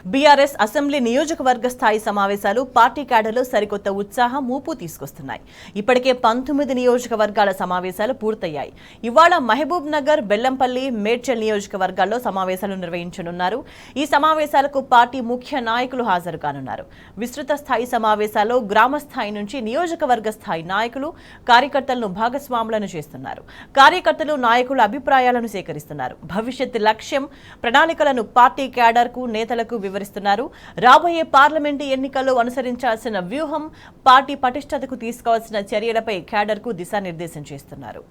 BRS assembly నియోజకవర్గ స్థాయి సమావేశాలు పార్టీ క్యాడర్లో సరికొత్త ఉత్సాహం ఊపు తీసుకొస్తున్నాయి. ఇప్పటికే 19 నియోజకవర్గాల సమావేశాలు పూర్తయ్యాయి. ఇవాళ మహబూబ్ నగర్, బెల్లంపల్లి, మేడ్చల్ నియోజకవర్గాల్లో సమావేశాలు నిర్వహించనున్నారు. ఈ సమావేశాలకు పార్టీ ముఖ్య నాయకులు హాజరు కానున్నారు. విస్తృత స్థాయి సమావేశాల్లో గ్రామ స్థాయి నుంచి నియోజకవర్గ స్థాయి నాయకులు, కార్యకర్తలను భాగస్వాములను చేస్తున్నారు. కార్యకర్తలు, నాయకుల అభిప్రాయాలను సేకరిస్తున్నారు. భవిష్యత్ లక్ష్యం, ప్రణాళికలను పార్టీ క్యాడర్కు, నేతలకు వివరిస్తున్నారు. రాబోయే పార్లమెంటు ఎన్నికల్లో అనుసరించాల్సిన వ్యూహం, పార్టీ పటిష్టతకు తీసుకోవాల్సిన చర్యలపై క్యాడర్కు దిశానిర్దేశం చేస్తున్నారు.